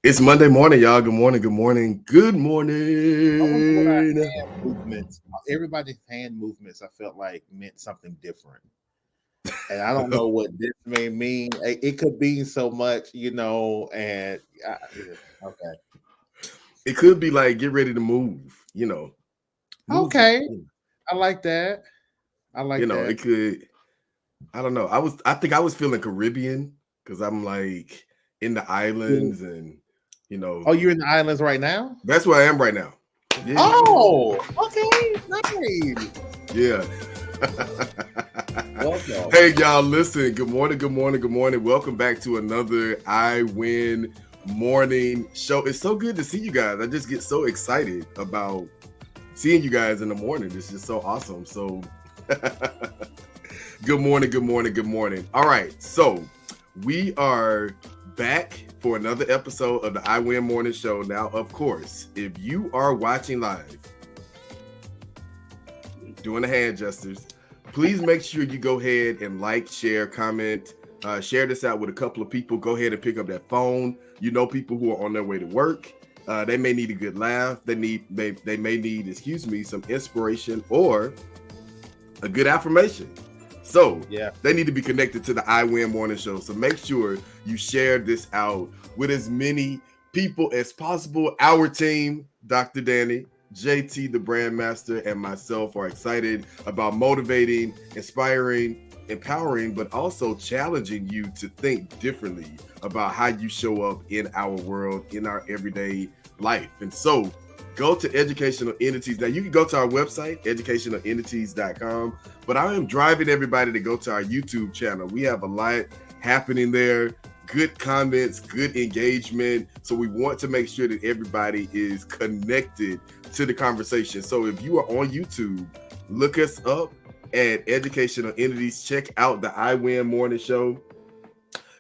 It's Monday morning, y'all. Good morning. Good morning. Good I wonder what our morning. hand movements, everybody's hand movements, I felt like meant something different. And I don't know what this may mean. It could be so much, okay. It could be like get ready to move. Move. Okay. I like that. I like that. It could. I don't know. I think I was feeling Caribbean because I'm like in the islands and Oh, you're in the islands right now? that's where I am right now. Yeah. Oh, okay. Nice. Yeah. Welcome. Hey, y'all, listen. Good morning. Good morning. Good morning. Welcome back to another I Win morning show. It's so good to see you guys. I just get so excited about seeing you guys in the morning. It's just so awesome. So good morning. Good morning. Good morning. All right. So we are back for another episode of the I Win morning show. Now, of course, if you are watching live, doing the hand gestures, please make sure you go ahead and like, share, comment, share this out with a couple of people. Go ahead and pick up that phone. You know, people who are on their way to work, they may need a good laugh. They may need, some inspiration or a good affirmation. So Yeah. they need to be connected to the I Win morning show. So make sure you share this out with as many people as possible. Our team, Dr. Danny, JT, the brand master, and myself are excited about motivating, inspiring, empowering, but also challenging you to think differently about how you show up in our world, in our everyday life. And so go to Educational Entities. Now, you can go to our website, educationalentities.com, but I am driving everybody to go to our YouTube channel. We have a lot happening there. Good comments, good engagement. So we want to make sure that everybody is connected to the conversation. So if you are on YouTube, look us up at Educational Entities. Check out the I Win morning show.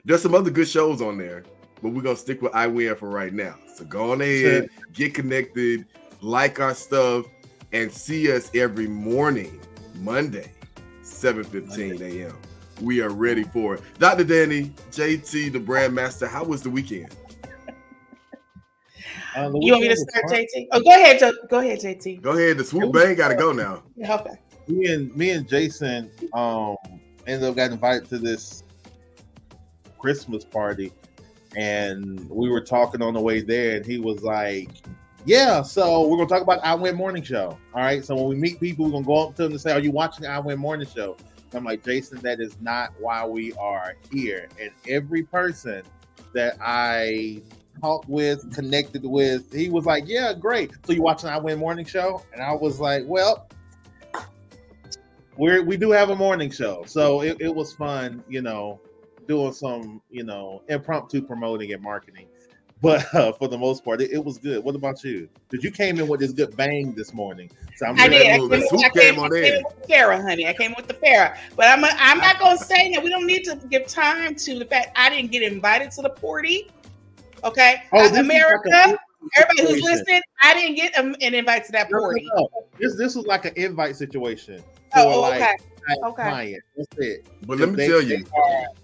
There's some other good shows on there, but we're going to stick with I Win for right now. So go on ahead, get connected, like our stuff, and see us every morning, Monday, 7:15 a.m. We are ready for it. Dr. Danny, JT, the brand master, how was the weekend? You want me to start, JT? Oh, go ahead, JT. Go ahead. The swoop bang got to go now. Okay. Me and Jason ended up getting invited to this Christmas party, and we were talking on the way there, and he was like, yeah, so we're gonna talk about I Win morning show. All right, so when we meet people, we're gonna go up to them and say, are you watching the I Win morning show? I'm like, Jason, that is not why we are here. And every person that I talked with, connected with, he was like, yeah, great. So you watching I Win morning show? And I was like, well, we do have a morning show. So it was fun, doing some, impromptu promoting and marketing. But for the most part, it was good. What about you? Because you came in with this good bang this morning. So I did. I came with the Farrah, honey. I came with the Farrah. But I'm not going to say that. We don't need to give time to the fact I didn't get invited to the party. Okay? America, everybody who's listening, I didn't get an invite to that party. No. This was like an invite situation. Okay. Client. That's it. But let me tell you, they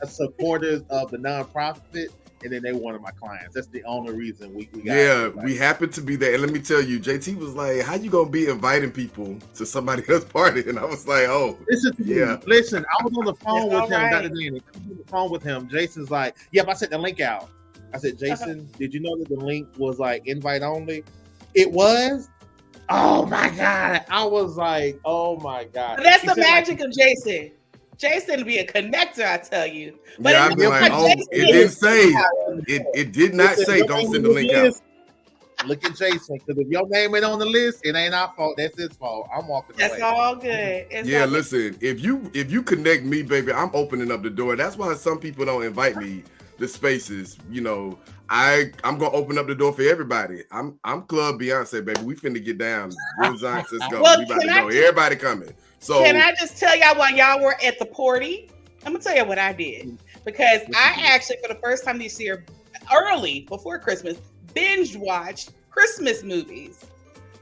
are supporters of the nonprofit. And then they wanted my clients. That's the only reason we got. Yeah, we happened to be there. And let me tell you, JT was like, how you going to be inviting people to somebody else's party? And I was like, oh, listen, I was on the phone with him. Dr. Danny. I was on the phone with him. Jason's like, yep, I sent the link out. I said, Jason, did you know that the link was like invite only? It was? Oh my God. I was like, oh my God. But that's the magic of Jason. Jason be a connector, I tell you. But yeah, I've been like, it didn't say. It did not say don't send the link out. Look at Jason, because if your name ain't on the list, it ain't our fault. That's his fault. I'm walking away. That's all good. Listen, if you connect me, baby, I'm opening up the door. That's why some people don't invite me to spaces. I'm gonna open up the door for everybody. I'm Club Beyonce, baby. We finna get down. Renaissance, let's go. We about to go. Everybody coming. So can I just tell y'all while y'all were at the party? I'm gonna tell you what I did, because I actually, for the first time this year, early before Christmas, binge watched Christmas movies.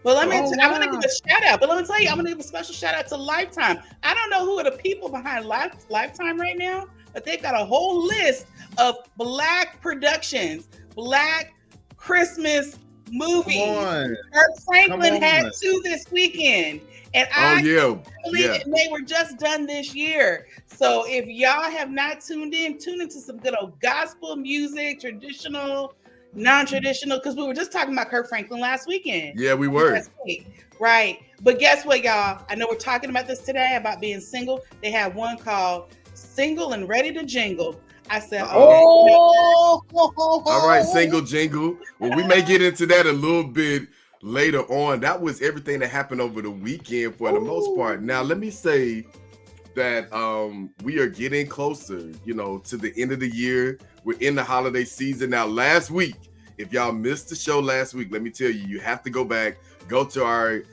Well, I'm gonna give a shout out. But let me tell you, I'm gonna give a special shout out to Lifetime. I don't know who are the people behind Lifetime right now, but they've got a whole list of Black productions, Black Christmas movies. Come on. Kirk Franklin Come had on. 2 this weekend. And Oh I yeah, believe yeah. it, they were just done this year. So if y'all have not tuned into some good old gospel music, traditional, non-traditional, because we were just talking about Kirk Franklin last weekend. Yeah, we were. Last week. Right. But guess what, y'all? I know we're talking about this today, about being single. They have one called Single and Ready to Jingle. I said, Oh, All right, single jingle. Well, we may get into that a little bit later on. That was everything that happened over the weekend for the most part. Now, let me say that we are getting closer, to the end of the year. We're in the holiday season. Now, last week, if y'all missed the show last week, let me tell you, you have to go back, go to our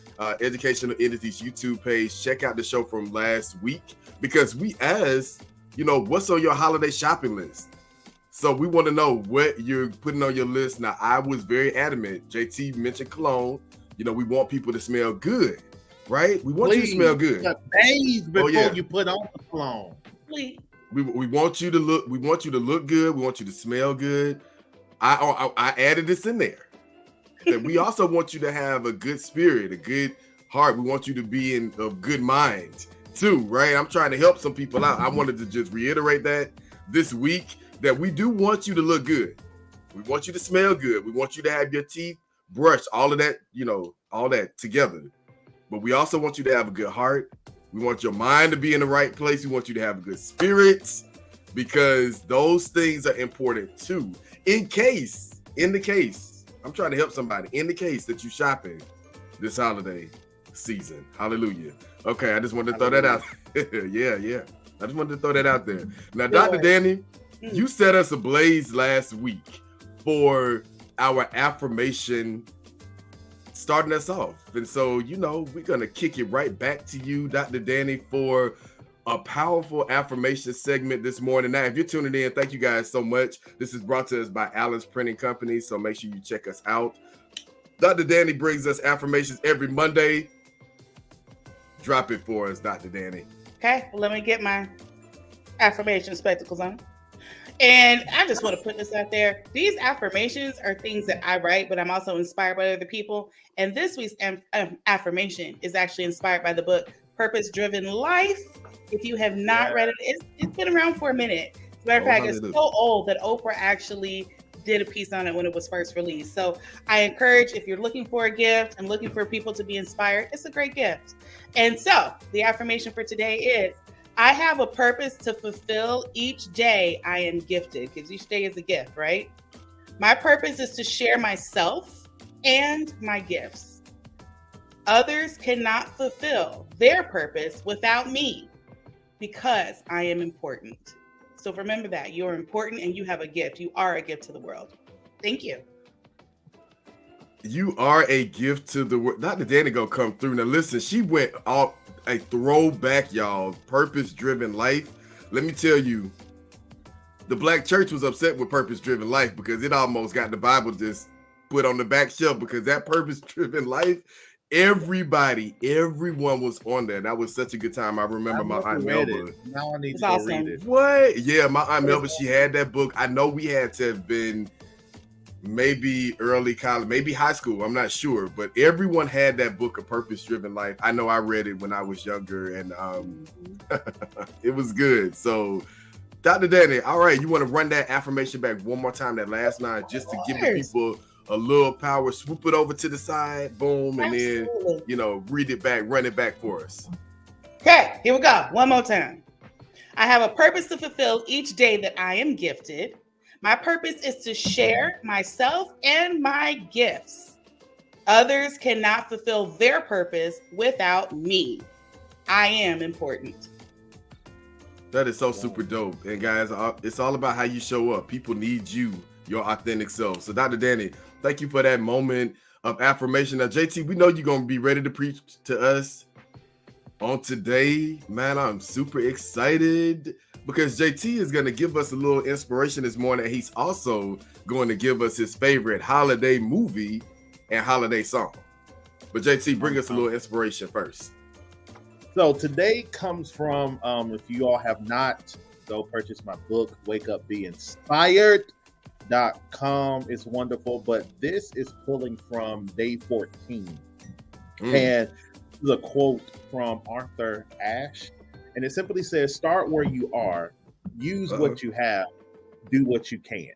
Educational Entities YouTube page, check out the show from last week, because we asked, what's on your holiday shopping list? So we want to know what you're putting on your list. Now, I was very adamant. JT mentioned cologne. We want people to smell good, right? We want you to smell good. Days before you put on the cologne. please. We want you to look. We want you to look good. We want you to smell good. I added this in there. That we also want you to have a good spirit, a good heart. We want you to be in a good mind too, right? I'm trying to help some people out. I wanted to just reiterate that this week, that we do want you to look good. We want you to smell good. We want you to have your teeth brushed, all of that, all that together. But we also want you to have a good heart. We want your mind to be in the right place. We want you to have a good spirit, because those things are important too. In the case, I'm trying to help somebody, in the case that you're shopping this holiday season. Hallelujah. Okay, I just wanted to throw that out. Yeah. I just wanted to throw that out there. Now, Dr. Danny, you set us ablaze last week for our affirmation, starting us off. And so, we're going to kick it right back to you, Dr. Danny, for a powerful affirmation segment this morning. Now, if you're tuning in, thank you guys so much. This is brought to us by Allen's Printing Company, so make sure you check us out. Dr. Danny brings us affirmations every Monday. Drop it for us, Dr. Danny. Okay, well, let me get my affirmation spectacles on. And I just want to put this out there. These affirmations are things that I write, but I'm also inspired by other people. And this week's affirmation is actually inspired by the book Purpose Driven Life. If you have not read it, it's been around for a minute. As a matter of fact, it's so old that Oprah actually did a piece on it when it was first released. So I encourage, if you're looking for a gift and looking for people to be inspired, it's a great gift. And so the affirmation for today is, I have a purpose to fulfill each day I am gifted, because each day is a gift, right? My purpose is to share myself and my gifts. Others cannot fulfill their purpose without me, because I am important. So remember that you're important and you have a gift. You are a gift to the world. Thank you. You are a gift to the world. Dr. Danny gonna come through. Now listen, she went off a throwback, y'all. Purpose-driven life. Let me tell you, the Black church was upset with purpose-driven life, because it almost got the Bible just put on the back shelf, because that purpose-driven life, everyone was on there. That was such a good time. I remember my Aunt Melba. Now I need to go read it. What? Yeah, my Aunt Melba, she had that book. I know we had to have been maybe early college, maybe high school, I'm not sure, but everyone had that book, A Purpose-Driven Life. I know I read it when I was younger, and it was good. So, Dr. Danny, all right, you want to run that affirmation back one more time, that last line, just to give the people a little power, swoop it over to the side, boom, and then, read it back, run it back for us. Okay, here we go. One more time. I have a purpose to fulfill each day that I am gifted. My purpose is to share myself and my gifts. Others cannot fulfill their purpose without me. I am important. That is so super dope. And guys, it's all about how you show up. People need you, your authentic self. So Dr. Danny, thank you for that moment of affirmation. Now, JT, we know you're going to be ready to preach to us on today. Man, I'm super excited, because JT is going to give us a little inspiration this morning. He's also going to give us his favorite holiday movie and holiday song. But JT, bring us a little inspiration first. So today comes from, if you all have not, go purchase my book, Wake Up, Be Inspired. Christmas.com is wonderful, but this is pulling from day 14. And this is a quote from Arthur Ashe. And it simply says, start where you are, use what you have, do what you can.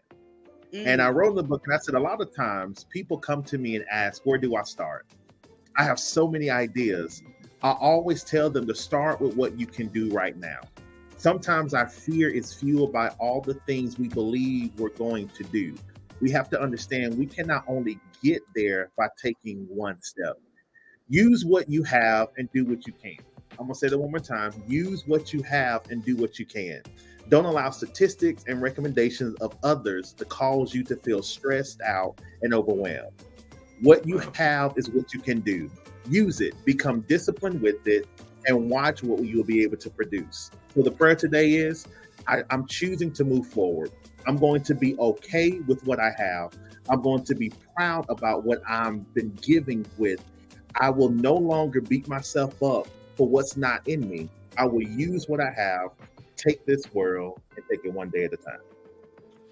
And I wrote in the book, and I said, a lot of times people come to me and ask, where do I start? I have so many ideas. I always tell them to start with what you can do right now. Sometimes our fear is fueled by all the things we believe we're going to do. We have to understand we cannot only get there by taking one step. Use what you have and do what you can. I'm going to say that one more time. Use what you have and do what you can. Don't allow statistics and recommendations of others to cause you to feel stressed out and overwhelmed. What you have is what you can do. Use it, become disciplined with it, and watch what you'll be able to produce. So the prayer today is, I'm choosing to move forward. I'm going to be okay with what I have. I'm going to be proud about what I've been giving with. I will no longer beat myself up for what's not in me. I will use what I have, take this world, and take it one day at a time.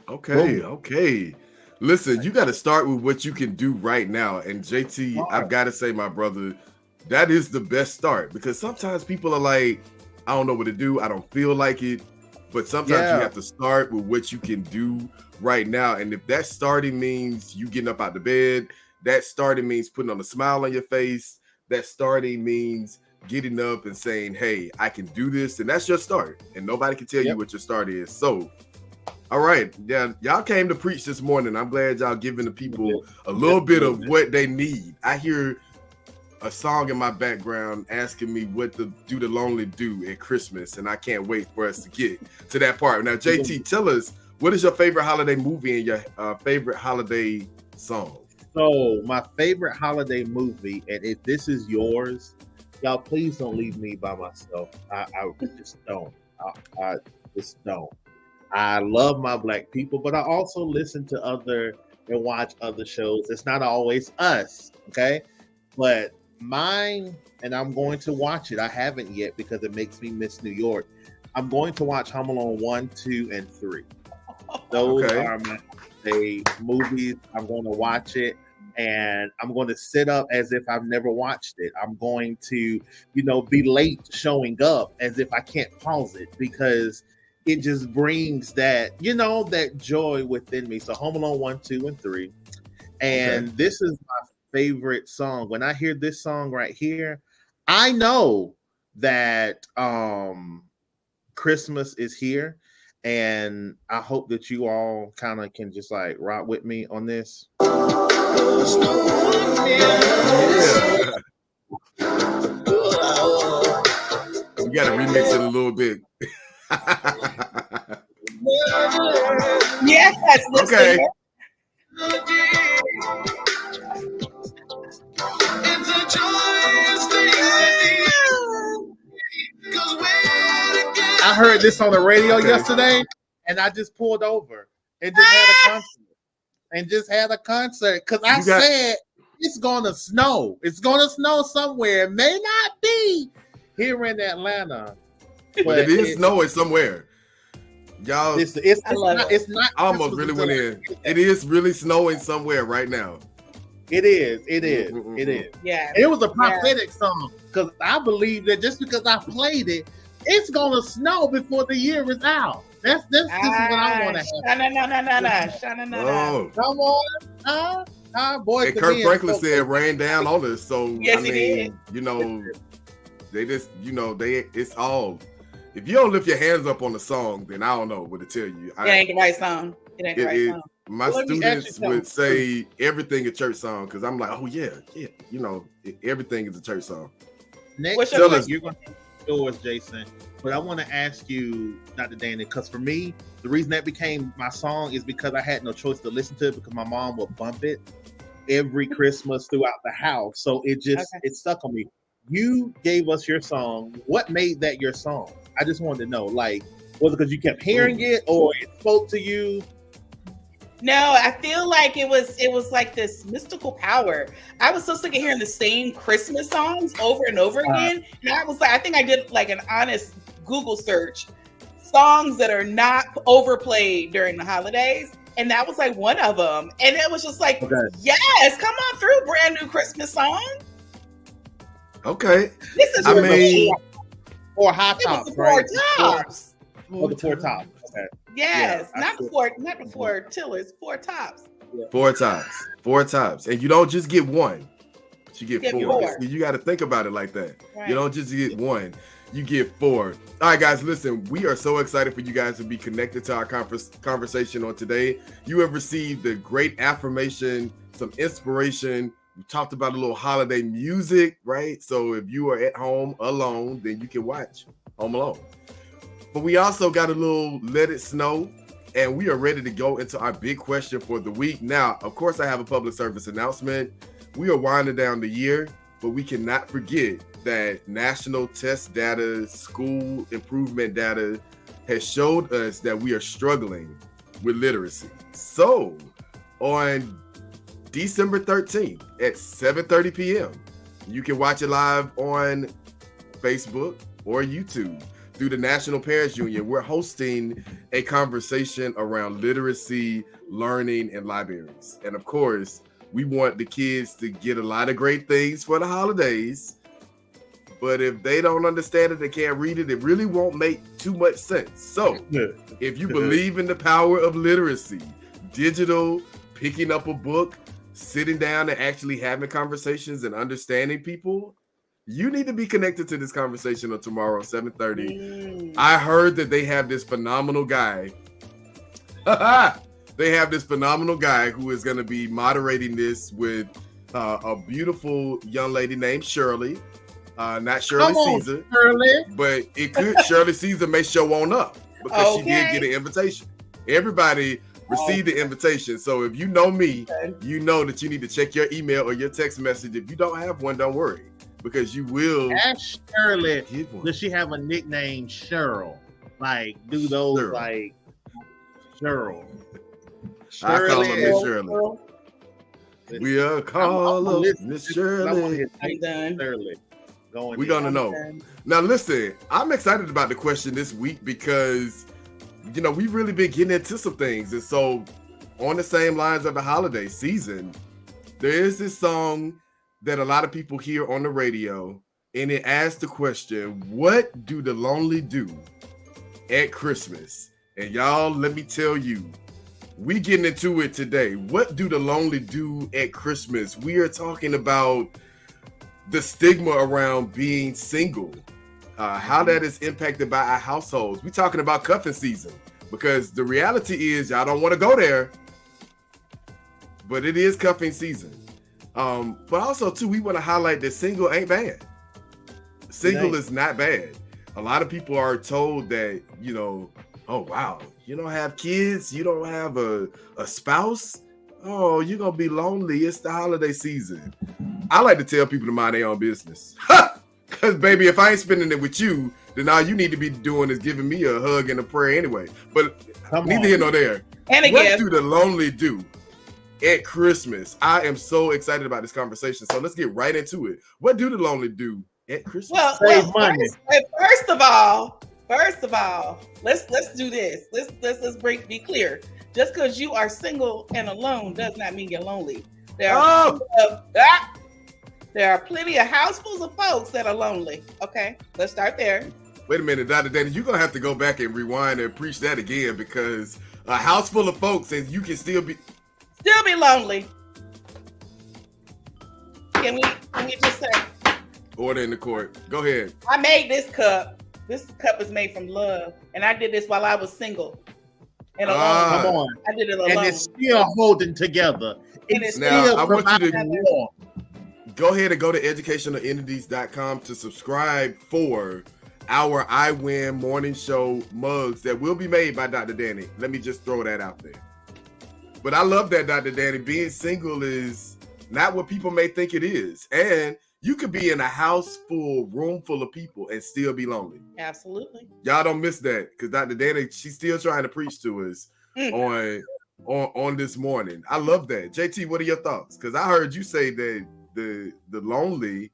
Okay. Listen, you got to start with what you can do right now. And JT, I've got to say, my brother, that is the best start, because sometimes people are like, I don't know what to do. I don't feel like it. But sometimes you have to start with what you can do right now. And if that starting means you getting up out the bed, that starting means putting on a smile on your face, that starting means getting up and saying, hey, I can do this. And that's your start. And nobody can tell you what your start is. So, all right. Yeah, y'all came to preach this morning. I'm glad y'all giving the people a little bit of what they need. I hear a song in my background asking me what to do the lonely do at Christmas, and I can't wait for us to get to that part. Now, JT, tell us, what is your favorite holiday movie and your favorite holiday song? So my favorite holiday movie, and if this is yours, y'all, please don't leave me by myself. I just don't. I just don't. I love my Black people, but I also listen to other and watch other shows. It's not always us, okay? But mine, and I'm going to watch it. I haven't yet because it makes me miss New York. I'm going to watch Home Alone 1, 2, and 3. Those are my movies. I'm going to watch it, and I'm going to sit up as if I've never watched it. I'm going to, be late showing up as if I can't pause it, because it just brings that, that joy within me. So Home Alone 1, 2, and 3. And this is my favorite song. When I hear this song right here, I know that Christmas is here, and I hope that you all kind of can just like rock with me on this. Yeah. We gotta remix it a little bit. Yes, okay. I heard this on the radio yesterday, and I just pulled over and just had a concert. Because I said it's gonna snow. It's gonna snow somewhere. It may not be here in Atlanta, but it is snowing somewhere. Y'all, it's not. I almost really went in. It is really snowing somewhere right now. It is. Yeah. It was a prophetic song, because I believe that just because I played it, it's gonna snow before the year is out. That's what I want to have. No. Come on, boys. And Kirk Franklin said rain down on us. So yes, I mean, they just, it's all. If you don't lift your hands up on the song, then I don't know what to tell you. It ain't the right song. It ain't the right song. My students would say everything a church song, because I'm like, oh yeah, everything is a church song. Next, tell us, you're going to yours, Jason. But I want to ask you, Dr. Danny, because for me, the reason that became my song is because I had no choice to listen to it, because my mom would bump it every Christmas throughout the house. So it stuck on me. You gave us your song. What made that your song? I just wanted to know, like, was it because you kept hearing it, or it spoke to you? No, I feel like it was like this mystical power. I was so sick of hearing the same Christmas songs over and over again. And I was like, I think I did like an honest Google search, songs that are not overplayed during the holidays. and that was like one of them. And it was just like, Okay. yes, come on through, brand new Christmas song. Okay. This is I for mean, me. Four hot It was tops, the right? four tops. Oh, the four tops. Okay. Yes, Yeah, not the four tillers, four tops. Four tops. And you don't just get one. You get Get four. four. You got to think about it like that. Right. You don't just get one. You get four. All right, guys, listen, we are so excited for you guys to be connected to our conversation on today. You have received the great affirmation, some inspiration. We talked about a little holiday music, right? So if you are at home alone, then you can watch Home Alone. But we also got a little Let It Snow, and we are ready to go into our big question for the week. Now, of course, I have a public service announcement. We are winding down the year, but we cannot forget that national test data, school improvement data has showed us that we are struggling with literacy. So on December 13th at 7:30 p.m., you can watch it live on Facebook or YouTube through the National Parents Union. We're hosting a conversation around literacy, learning, and libraries. And of course, we want the kids to get a lot of great things for the holidays. But if they don't understand it, they can't read it, it really won't make too much sense. So if you believe in the power of literacy, digital, picking up a book, sitting down and actually having conversations and understanding people, you need to be connected to this conversation on tomorrow, 7:30. I heard that they have this phenomenal guy. They have this phenomenal guy who is going to be moderating this with a beautiful young lady named Shirley. Not Shirley Caesar, Shirley. but it could Shirley Caesar may show on up because she did get an invitation. Everybody received the invitation. So if you know me, you know that you need to check your email or your text message. If you don't have one, don't worry, because you will. Ask Shirley, get one. does she have a nickname Cheryl? Like, do those Cheryl. like Cheryl? I call her Miss Girl, Shirley. girl. We'll call her listen. Miss I want to Shirley. hear I'm done. Shirley going. We're gonna know. Now listen, I'm excited about the question this week because we've really been getting into some things. And so on the same lines of the holiday season, there is this song that a lot of people hear on the radio, and it asks the question, what do the lonely do at Christmas? And y'all, let me tell you, we getting into it today. What do the lonely do at Christmas? We are talking about the stigma around being single, how that is impacted by our households. We're talking about cuffing season, because the reality is y'all don't want to go there, but it is cuffing season. But also too, we want to highlight that single ain't bad. Single is not bad. A lot of people are told that, oh wow, you don't have kids, you don't have a spouse, oh, you're gonna be lonely. It's the holiday season. I like to tell people to mind their own business. Because baby, if I ain't spending it with you, then all you need to be doing is giving me a hug and a prayer anyway. But neither here nor there. And a What gift. do the lonely do at Christmas? I am so excited about this conversation. So let's get right into it. What do the lonely do at Christmas? Well, Save money. First of all, let's do this. Let's be clear. Just because you are single and alone does not mean you're lonely. There are plenty of housefuls of folks that are lonely. Okay, let's start there. Wait a minute, Dr. Danny, you're gonna have to go back and rewind and preach that again, because a house full of folks and you can still be lonely. Can we just say, order in the court? Go ahead. I made this cup. This cup is made from love, and I did this while I was single and alone. Come on. I did it alone. And it's still holding together. And it's Now, still I want you to providing warmth. go ahead and go to educationalentities.com to subscribe for our I Win morning show mugs that will be made by Dr. Danny. Let me just throw that out there. But I love that, Dr. Danny. Being single is not what people may think it is. And you could be in a room full of people and still be lonely. Absolutely. Y'all don't miss that, because Dr. Danny, she's still trying to preach to us on this morning. I love that. JT, what are your thoughts? Because I heard you say that the lonely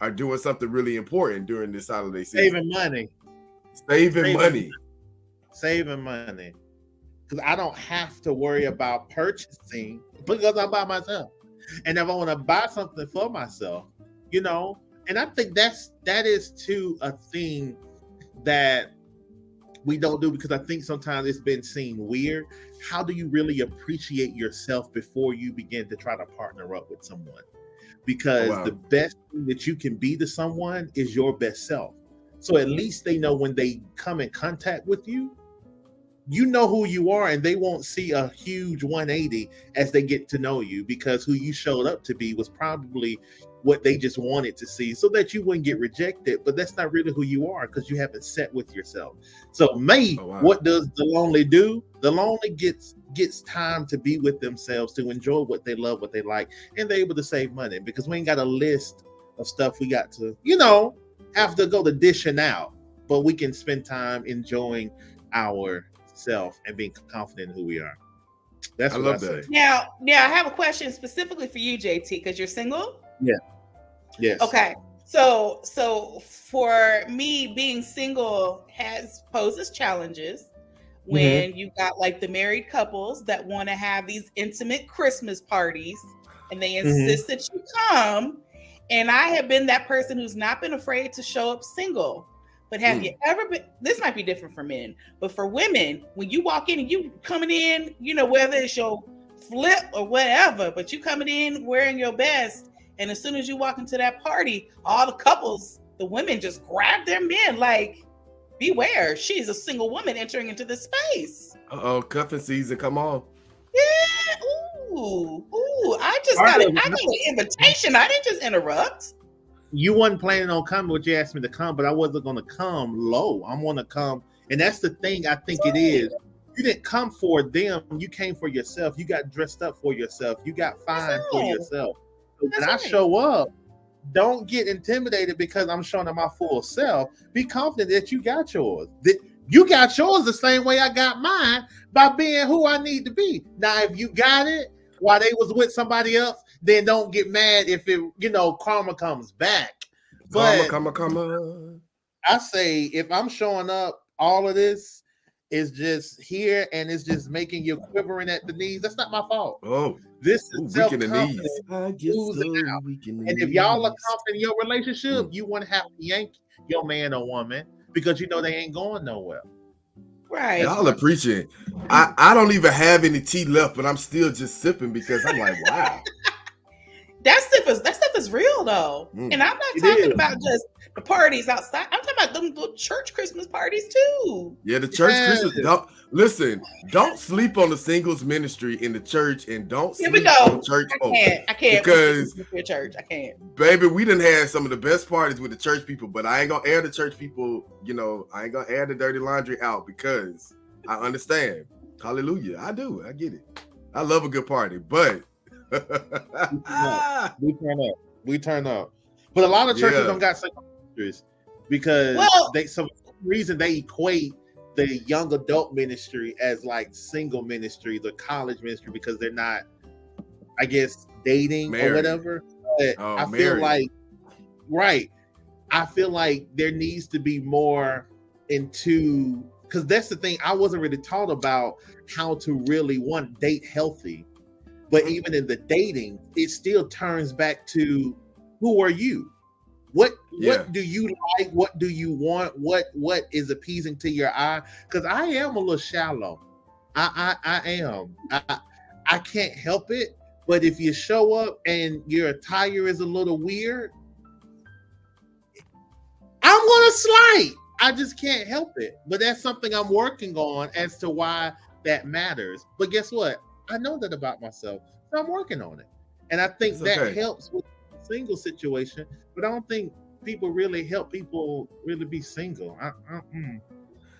are doing something really important during this holiday season. Saving money. Saving money. Saving money. because I don't have to worry about purchasing because I'm by myself. And if I want to buy something for myself, and I think that is too a thing that we don't do, because I think sometimes it's been seen weird. How do you really appreciate yourself before you begin to try to partner up with someone? Because the best thing that you can be to someone is your best self. So at least they know when they come in contact with you, you know who you are, and they won't see a huge 180 as they get to know you, because who you showed up to be was probably what they just wanted to see, so that you wouldn't get rejected. But that's not really who you are, because you haven't set with yourself. So what does the lonely do? The lonely gets time to be with themselves, to enjoy what they love, what they like, and they're able to save money, because we ain't got a list of stuff we got to, have to go to dishing out, but we can spend time enjoying ourself and being confident in who we are. That's what I say. Now I have a question specifically for you, JT, because you're single. Yeah. Yes. Okay. So for me, being single poses challenges when you got like the married couples that want to have these intimate Christmas parties, and they insist that you come. And I have been that person who's not been afraid to show up single. But have you ever been, this might be different for men, but for women, when you walk in and you coming in, whether it's your flip or whatever, but you coming in wearing your best, and as soon as you walk into that party, all the couples, the women just grab their men like, beware, she's a single woman entering into this space. Cuffing season, come on. Yeah, ooh, I got an invitation. I didn't just interrupt. You wasn't planning on coming, but you asked me to come, but I wasn't going to come low. I'm going to come. And that's the thing I think it is. You didn't come for them. You came for yourself. You got dressed up for yourself. You got fine for yourself. So when I show up, don't get intimidated because I'm showing up my full self. Be confident that you got yours. You got yours the same way I got mine, by being who I need to be. Now, if you got it while they was with somebody else, then don't get mad if it, karma comes back. But karma. I say, if I'm showing up, all of this is just here and it's just making you quivering at the knees. That's not my fault. Oh, this is self-confidence. And if y'all are confident in your relationship, you want to have to yank your man or woman because they ain't going nowhere. Right. Y'all are preaching. I don't even have any tea left, but I'm still just sipping because I'm like, wow. That stuff is real though. And I'm not talking about just the parties outside. I'm talking about them little church Christmas parties too. Yeah, the church Christmas. Don't sleep on the singles ministry in the church, and don't sleep on church folk. I can't because church. I can't. Baby, we done had some of the best parties with the church people, but I ain't gonna air the church people, I ain't gonna air the dirty laundry out because I understand. Hallelujah. I do. I get it. I love a good party, but we turn up. But a lot of churches don't got single ministries because some reason they equate the young adult ministry as like single ministry, the college ministry, because they're not, I guess, dating married or whatever. But I feel like, I feel like there needs to be more into, because that's the thing, I wasn't really taught about how to really date healthy. But even in the dating, it still turns back to who are you? What do you like? What do you want? What is appeasing to your eye? Because I am a little shallow. I am. I can't help it. But if you show up and your attire is a little weird, I'm gonna slide. I just can't help it. But that's something I'm working on as to why that matters. But guess what? I know that about myself, so I'm working on it. And I think that helps with the single situation, but I don't think people really help people really be single.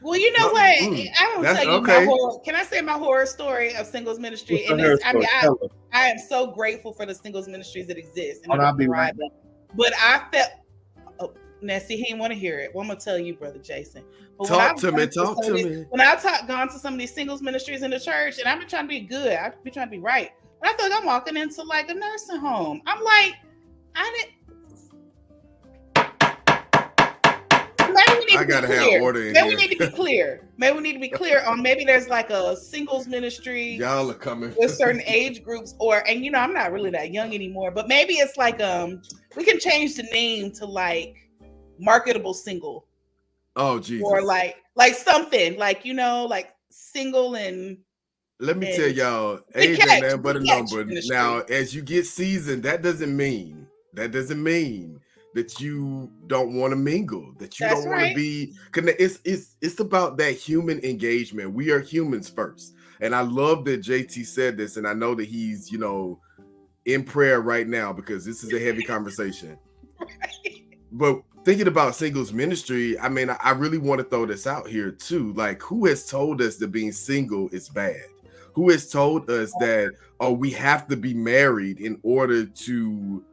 Well, you know what? I don't tell you my horror. Can I say my horror story of singles ministry? I am so grateful for the singles ministries that exist. And I'll be right back. But I felt, now see, he didn't want to hear it. Well, I'm going to tell you, Brother Jason. But talk to me. When I've gone to some of these singles ministries in the church, and I've been trying to be good, I've been trying to be right. But I feel like I'm walking into like a nursing home. I'm like, maybe we need I to be gotta have clear. order in Maybe we here. need to be clear. Maybe we need to be clear on maybe there's like a singles ministry Y'all are coming with certain age groups, and I'm not really that young anymore, but maybe it's like we can change the name to like marketable single. Oh Jesus. Or like something like like single and let me tell y'all, age ain't nothing but a number. Now, as you get seasoned, that doesn't mean that you don't want to mingle, that you don't want to be connected. It's about that human engagement. We are humans first. And I love that JT said this, and I know that he's, in prayer right now because this is a heavy conversation. But thinking about singles ministry, I mean, I really want to throw this out here too. Like, who has told us that being single is bad? Who has told us that, we have to be married in order to,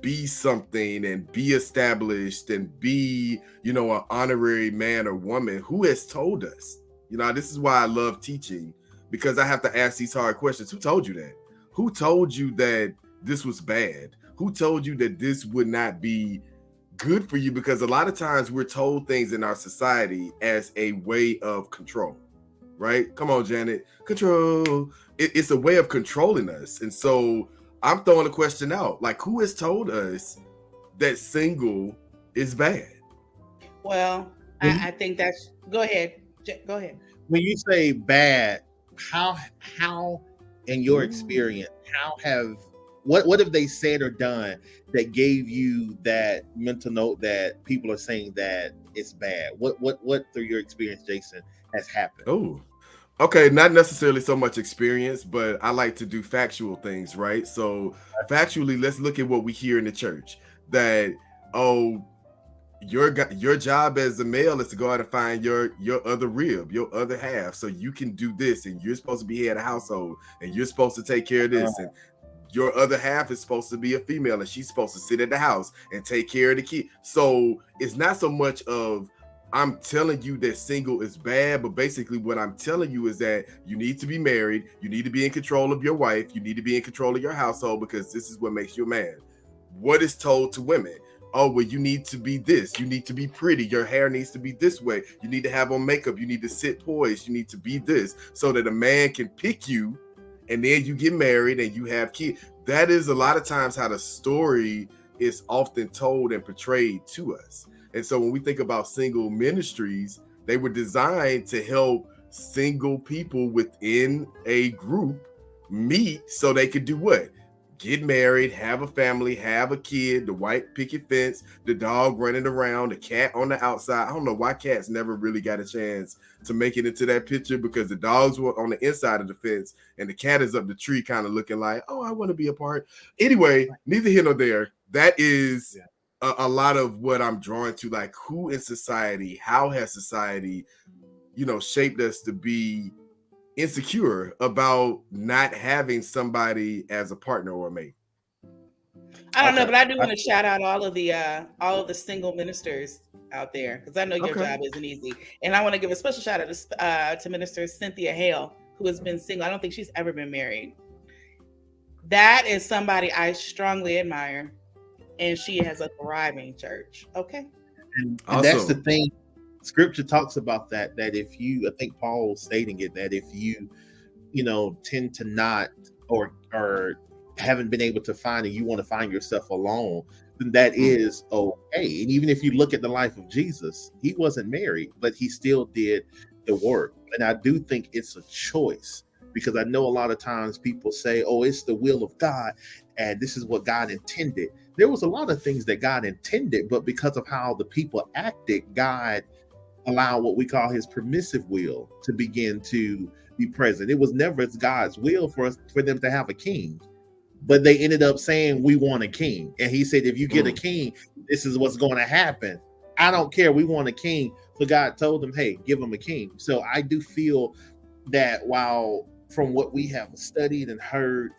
be something and be established and be, an honorary man or woman? Who has told us? This is why I love teaching, because I have to ask these hard questions. Who told you that? Who told you that this was bad? Who told you that this would not be good for you? Because a lot of times we're told things in our society as a way of control, right? Come on, Janet. Control. It's a way of controlling us. And so I'm throwing a question out. Like, who has told us that single is bad? Well, I think that's... Go ahead. When you say bad, how in your experience, what have they said or done that gave you that mental note that people are saying that it's bad? What through your experience, Jason, has happened? Oh, okay. Not necessarily so much experience, but I like to do factual things, right? So factually, let's look at what we hear in the church, that, your job as a male is to go out and find your other rib, your other half, so you can do this, and you're supposed to be head of household, and you're supposed to take care of this, and your other half is supposed to be a female, and she's supposed to sit at the house and take care of the kid. So it's not so much of I'm telling you that single is bad, but basically what I'm telling you is that you need to be married, you need to be in control of your wife, you need to be in control of your household, because this is what makes you a man. What is told to women? Oh, well, you need to be this. You need to be pretty. Your hair needs to be this way. You need to have on makeup. You need to sit poised. You need to be this, so that a man can pick you, and then you get married and you have kids. That is a lot of times how the story is often told and portrayed to us. And so when we think about single ministries, they were designed to help single people within a group meet so they could do what? Get married, have a family, have a kid, the white picket fence, the dog running around, the cat on the outside. I don't know why cats never really got a chance to make it into that picture, because the dogs were on the inside of the fence and the cat is up the tree kind of looking like, oh, I want to be a part. Anyway, neither here nor there. That is a lot of what I'm drawing to, like, who in society, how has society, shaped us to be insecure about not having somebody as a partner or a mate? I don't know, but I do want to shout out all of the single ministers out there, because I know your job isn't easy, and I want to give a special shout out to Minister Cynthia Hale, who has been single. I don't think she's ever been married. That is somebody I strongly admire, and she has a thriving church. Okay, and that's the thing. Scripture talks about that if you, I think Paul was stating it, that if you, tend to not or haven't been able to find, and you want to find yourself alone, then that is okay. And even if you look at the life of Jesus, he wasn't married, but he still did the work. And I do think it's a choice, because I know a lot of times people say, oh, it's the will of God, and this is what God intended. There was a lot of things that God intended, but because of how the people acted, God allow what we call his permissive will to begin to be present. It was never God's will for them to have a king, but they ended up saying, we want a king. And he said, if you get a king, this is what's going to happen. I don't care. We want a king. So God told them, hey, give them a king. So I do feel that while from what we have studied and heard,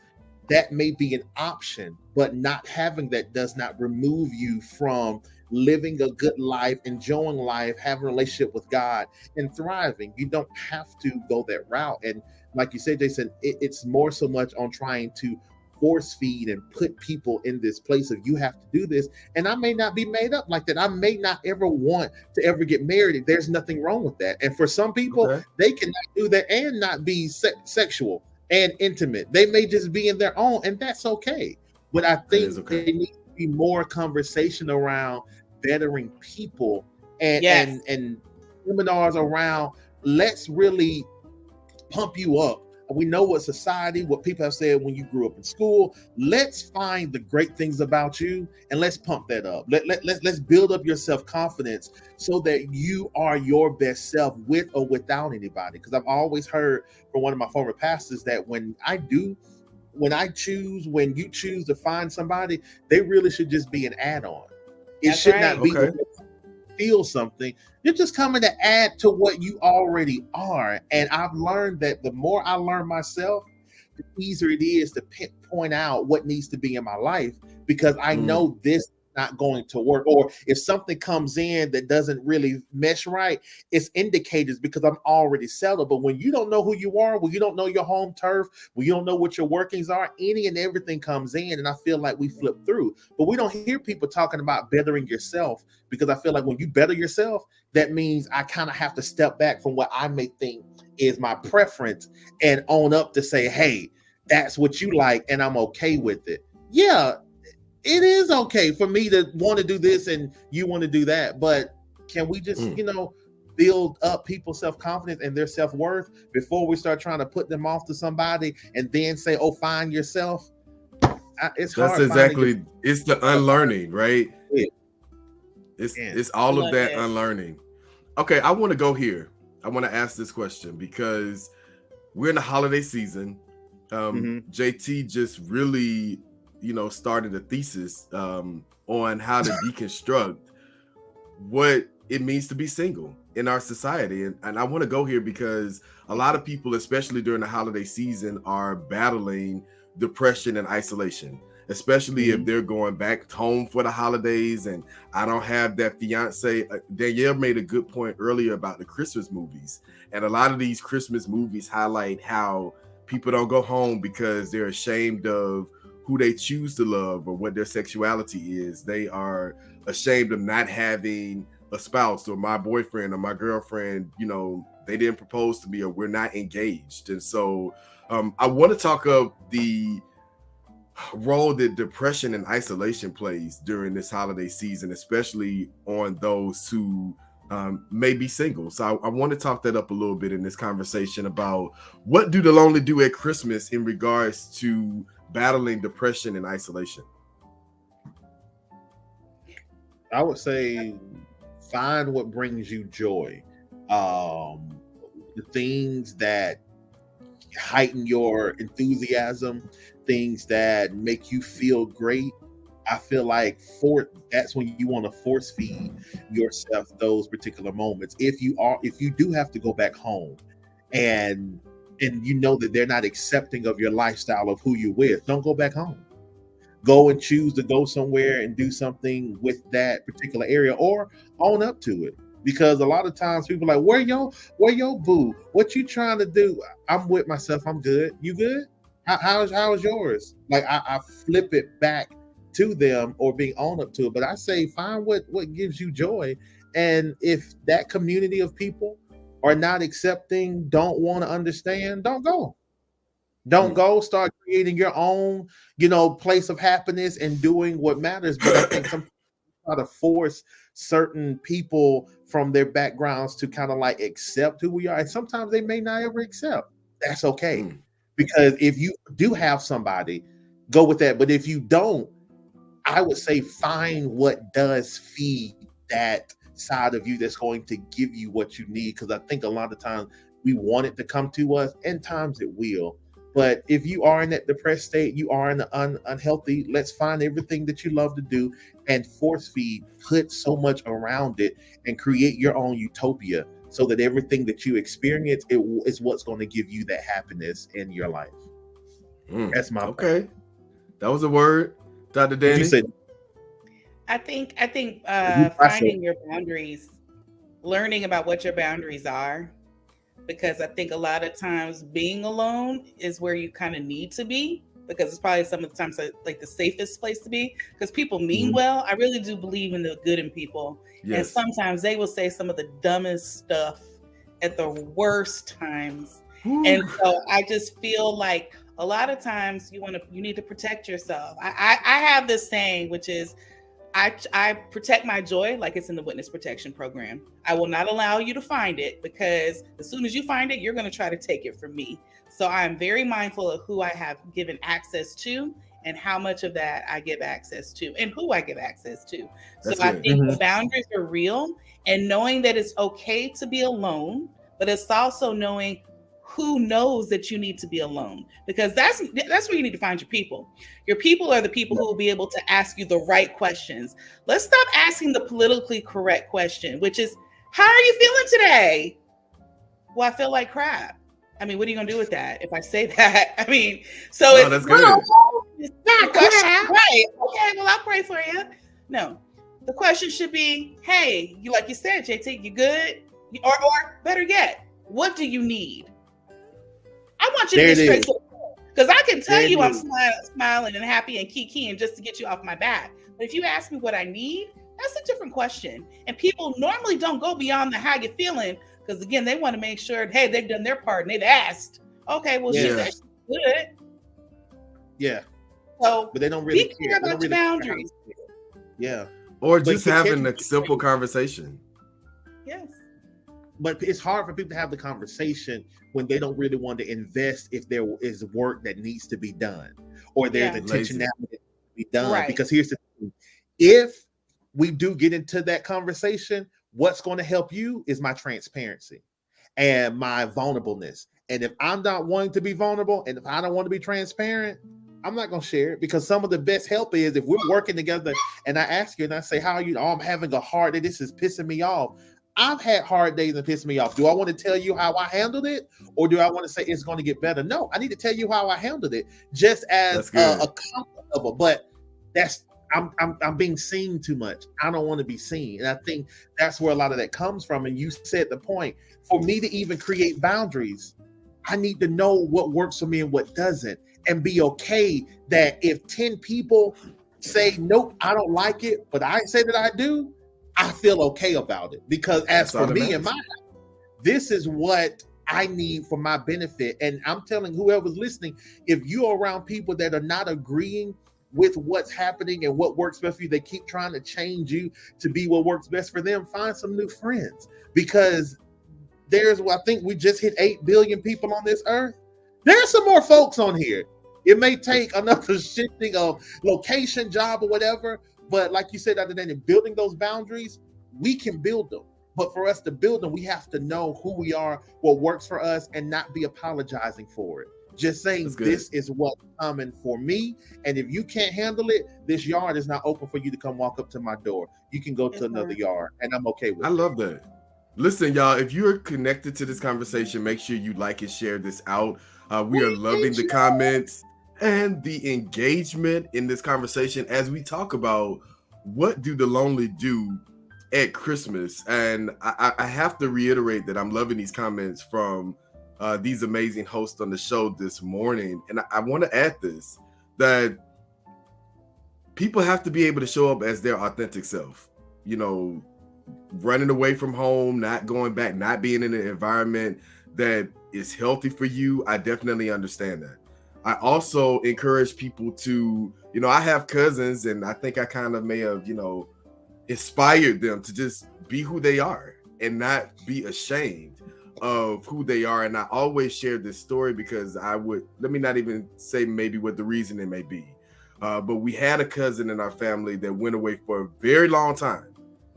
that may be an option, but not having that does not remove you from living a good life, enjoying life, having a relationship with God, and thriving. You don't have to go that route. And like you said, Jason, it's more so much on trying to force feed and put people in this place of you have to do this. And I may not be made up like that. I may not ever want to ever get married. There's nothing wrong with that. And for some people, they cannot do that and not be sexual and intimate. They may just be in their own, and that's okay. But I think there needs to be more conversation around bettering people and seminars around, let's really pump you up. We know what society, what people have said when you grew up in school. Let's find the great things about you and let's pump that up. Let's build up your self-confidence so that you are your best self with or without anybody. Because I've always heard from one of my former pastors that when you choose to find somebody, they really should just be an add-on. It should not be feel something. You're just coming to add to what you already are. And I've learned that the more I learn myself, the easier it is to point out what needs to be in my life, because I know this is not going to work. Or if something comes in that doesn't really mesh right, it's indicators because I'm already settled. But when you don't know who you are, when you don't know your home turf, when you don't know what your workings are, any and everything comes in, and I feel like we flip through. But we don't hear people talking about bettering yourself, because I feel like when you better yourself, that means I kind of have to step back from what I may think is my preference and own up to say, hey, that's what you like and I'm okay with it. Yeah, it is okay for me to want to do this and you want to do that. But can we just, build up people's self-confidence and their self-worth before we start trying to put them off to somebody and then say, oh, find yourself? It's hard. That's exactly, it's the unlearning, right? Yeah. It's all of that unlearning. Okay, I want to go here. I want to ask this question because we're in the holiday season. JT just really, started a thesis on how to deconstruct what it means to be single in our society. And I want to go here because a lot of people, especially during the holiday season, are battling depression and isolation, especially if they're going back home for the holidays and I don't have that fiance. Danielle made a good point earlier about the Christmas movies. And a lot of these Christmas movies highlight how people don't go home because they're ashamed of who they choose to love or what their sexuality is. They are ashamed of not having a spouse, or my boyfriend or my girlfriend, they didn't propose to me, or we're not engaged. And so I want to talk of the role that depression and isolation plays during this holiday season, especially on those who may be single. So I want to talk that up a little bit in this conversation about what do the lonely do at Christmas in regards to battling depression and isolation. I would say find what brings you joy. The things that heighten your enthusiasm, things that make you feel great. I feel like that's when you want to force feed yourself those particular moments. If you do have to go back home and you know that they're not accepting of your lifestyle of who you're with, don't go back home. Go and choose to go somewhere and do something with that particular area, or own up to it. Because a lot of times people are like, where your boo? What you trying to do? I'm with myself. I'm good. You good? How's yours? Like I flip it back to them or being owned up to it. But I say find what gives you joy. And if that community of people are not accepting, don't want to understand, don't go. Don't go. Start creating your own, place of happiness and doing what matters. But I think some people try to force certain people from their backgrounds to kind of like accept who we are. And sometimes they may not ever accept. That's okay. Because if you do have somebody, go with that. But if you don't, I would say find what does feed that side of you that's going to give you what you need. Because I think a lot of times we want it to come to us, and times it will. But if you are in that depressed state, you are in the unhealthy, let's find everything that you love to do and force feed, put so much around it and create your own utopia so that everything that you experience is what's going to give you that happiness in your life. That's my point. That was a word, Dr. Danny. I think finding your boundaries, learning about what your boundaries are, because I think a lot of times being alone is where you kind of need to be because it's probably some of the times like the safest place to be, because people mean Mhm. well. I really do believe in the good in people. And Yes. sometimes they will say some of the dumbest stuff at the worst times. Whew. And so I just feel like a lot of times you need to protect yourself. I have this saying, which is I protect my joy like it's in the witness protection program. I will not allow you to find it, because as soon as you find it, you're going to try to take it from me. So I am very mindful of who I have given access to and how much of that I give access to and who I give access to. That's So I good. think the boundaries are real, and knowing that it's okay to be alone, but it's also knowing who knows that you need to be alone, because that's where you need to find your people. Your people are the people who will be able to ask you the right questions. Let's stop asking the politically correct question, which is, how are you feeling today? Well, I feel like crap. I mean, what are you gonna do with that if I say that? I mean, so No, it's that's good. it's not a question, right? Okay, well, I'll pray for you. No, the question should be, hey, you, like you said, JT, you good? Or better yet, what do you need? I want you to There get it straight is. to the point, because I can tell There it you I'm is. smiling and happy and kikiing just to get you off my back. But if you ask me what I need, that's a different question. And people normally don't go beyond the how you feeling, because again, they want to make sure, hey, they've done their part and they've asked. Okay, well, she Yeah. said she's good. Yeah, So but they don't really be clear care. They about don't your really care. boundaries. Yeah, Or But just can- having can- a simple conversation. Yes. but it's hard for people to have the conversation when they don't really want to invest if there is work that needs to be done, or there's Yeah. Lazy. intentionality that needs to be done. Right. Because here's the thing: if we do get into that conversation, what's going to help you is my transparency and my vulnerableness. And if I'm not wanting to be vulnerable, and if I don't want to be transparent, I'm not going to share it, because some of the best help is if we're working together and I ask you and I say, how are you? Oh, I'm having a hard day. This is pissing me off. I've had hard days and pissed me off. Do I want to tell you how I handled it, or do I want to say it's going to get better? No, I need to tell you how I handled it, just as That's good. a comfort level. But that's I'm being seen too much. I don't want to be seen, and I think that's where a lot of that comes from. And you said the point. For me to even create boundaries, I need to know what works for me and what doesn't, and be okay that if 10 people say nope, I don't like it, but I say that I do, I feel okay about it. Because as That's all for that me and matters. my, this is what I need for my benefit. And I'm telling whoever's listening, if you're around people that are not agreeing with what's happening and what works best for you, they keep trying to change you to be what works best for them, find some new friends. Because I think we just hit 8 billion people on this earth. There's some more folks on here. It may take another shifting of location, job, or whatever. But like you said, other than building those boundaries, we can build them. But for us to build them, we have to know who we are, what works for us, and not be apologizing for it. Just saying, That's good. this is what's coming for me. And if you can't handle it, this yard is not open for you to come walk up to my door. You can go to Yes, another sir. yard, and I'm okay with I it. love that. Listen, y'all, if you're connected to this conversation, make sure you like and share this out. We are loving the comments and the engagement in this conversation as we talk about what do the lonely do at Christmas. And I have to reiterate that I'm loving these comments from these amazing hosts on the show this morning. And I want to add this, that people have to be able to show up as their authentic self. You know, running away from home, not going back, not being in an environment that is healthy for you. I definitely understand that. I also encourage people to, you know, I have cousins, and I think I kind of may have, you know, inspired them to just be who they are and not be ashamed of who they are. And I always share this story because let me not even say maybe what the reason it may be. But we had a cousin in our family that went away for a very long time.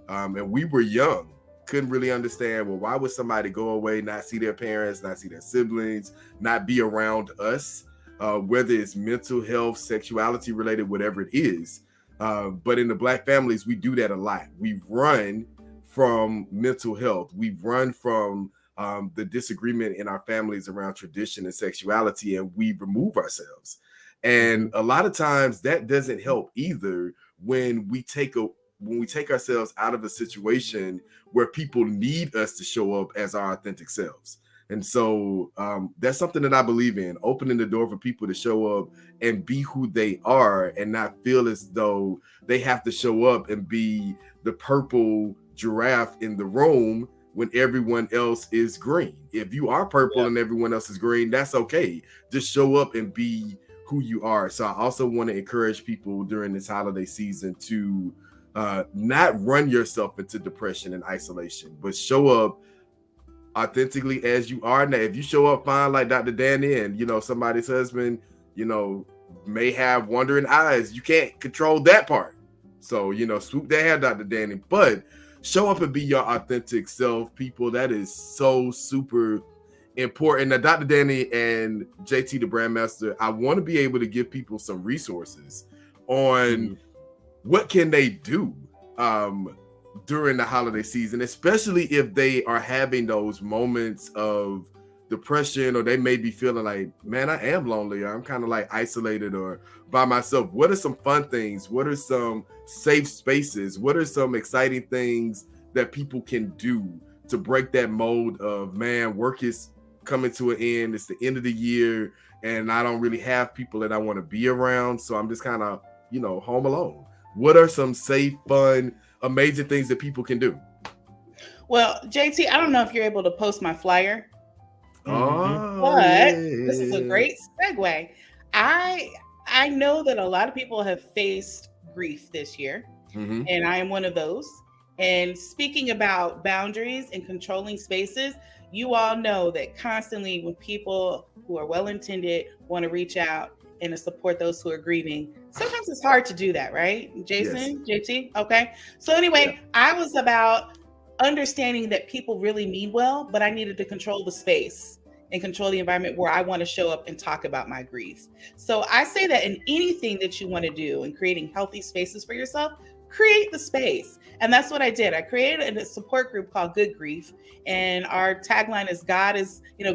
And we were young, couldn't really understand, well, why would somebody go away, not see their parents, not see their siblings, not be around us, whether it's mental health, sexuality related, whatever it is. But in the Black families, we do that a lot. We run from mental health. We run from the disagreement in our families around tradition and sexuality, and we remove ourselves. And a lot of times that doesn't help either when we take ourselves out of a situation where people need us to show up as our authentic selves. And so that's something that I believe in, opening the door for people to show up and be who they are and not feel as though they have to show up and be the purple giraffe in the room when everyone else is green. If you are purple and everyone else is green, that's okay. Just show up and be who you are. So I also want to encourage people during this holiday season to not run yourself into depression and isolation, but show up authentically as you are. Now, if you show up fine like Dr. Danny and, somebody's husband, may have wandering eyes, you can't control that part. So, swoop that hair, Dr. Danny, but show up and be your authentic self, people. That is so super important. Now, Dr. Danny and JT, the brand master, I want to be able to give people some resources on what can they do during the holiday season, especially if they are having those moments of depression, or they may be feeling like, man, I am lonely, or I'm kind of like isolated or by myself. What are some fun things? What are some safe spaces? What are some exciting things that people can do to break that mold of, man, work is coming to an end, it's the end of the year, and I don't really have people that I want to be around, so I'm just kind of, home alone. What are some safe, fun, amazing things that people can do? Well, JT, I don't know if you're able to post my flyer. But this is a great segue. I know that a lot of people have faced grief this year, and I am one of those. And speaking about boundaries and controlling spaces, you all know that constantly when people who are well-intended want to reach out and to support those who are grieving, sometimes it's hard to do that, right? Jason, yes. JT? Okay. So anyway, I was about understanding that people really mean well, but I needed to control the space and control the environment where I want to show up and talk about my grief. So I say that in anything that you want to do in creating healthy spaces for yourself, create the space. And that's what I did. I created a support group called Good Grief. And our tagline is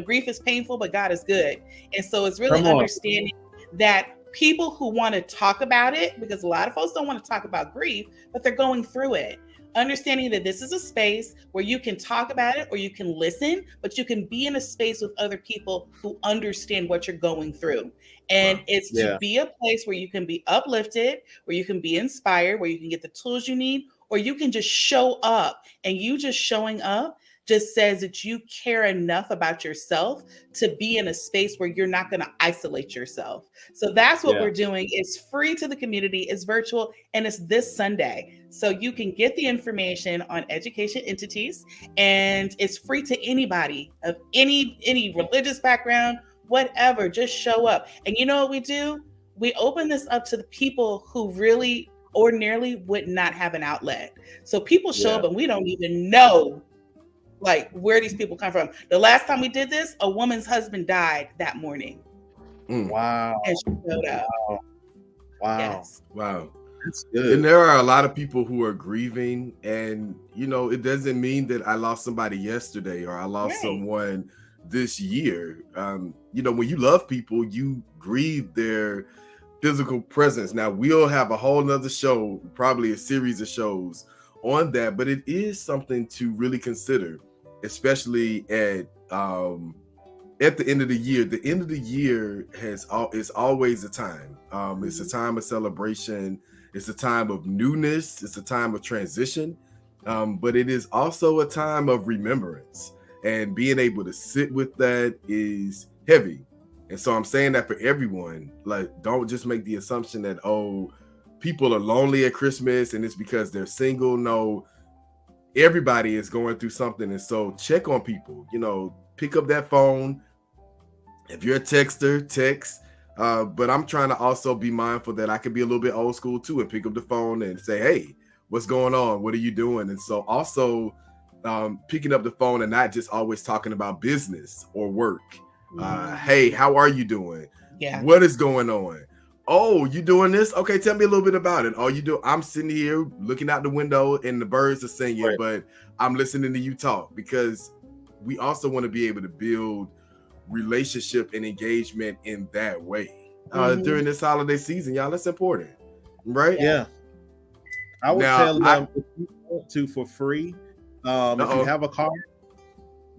grief is painful, but God is good. And so it's really understanding that people who want to talk about it, because a lot of folks don't want to talk about grief, but they're going through it. Understanding that this is a space where you can talk about it or you can listen, but you can be in a space with other people who understand what you're going through. And it's to be a place where you can be uplifted, where you can be inspired, where you can get the tools you need, or you can just show up. And you just showing up just says that you care enough about yourself to be in a space where you're not going to isolate yourself. So that's what we're doing. It's free to the community, it's virtual, and it's this Sunday. So you can get the information on education entities, and it's free to anybody of any religious background, whatever. Just show up. And you know what we do? We open this up to the people who really ordinarily would not have an outlet. So people show up and we don't even know where these people come from. The last time we did this, a woman's husband died that morning. Wow. And she showed up. Wow. Yes. Wow. That's good. And there are a lot of people who are grieving, and it doesn't mean that I lost somebody yesterday or I lost someone this year. When you love people, you grieve their physical presence. Now, we'll have a whole nother show, probably a series of shows on that, but it is something to really consider, especially at the end of the year. The end of the year is always a time. It's a time of celebration. It's a time of newness. It's a time of transition. But it is also a time of remembrance. And being able to sit with that is heavy. And so I'm saying that for everyone, don't just make the assumption that, people are lonely at Christmas and it's because they're single. No, everybody is going through something. And so check on people, pick up that phone. If you're a texter, text. But I'm trying to also be mindful that I can be a little bit old school too and pick up the phone and say, hey, what's going on? What are you doing? And so also picking up the phone and not just always talking about business or work. Hey, how are you doing? Yeah. What is going on? Oh, you doing this? Okay, tell me a little bit about it. I'm sitting here looking out the window and the birds are singing, but I'm listening to you talk, because we also want to be able to build relationship and engagement in that way during this holiday season, y'all. That's important, right? Yeah. I would tell them if you want to for free, if you have a car,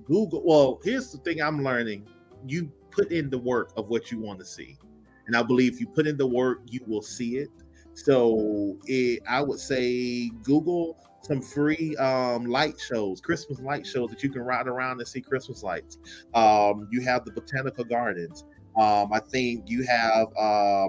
Google. Well, here's the thing I'm learning: you put in the work of what you want to see, and I believe if you put in the work, you will see it. So I would say Google some free light shows, Christmas light shows that you can ride around and see Christmas lights. You have the botanical gardens. I think you have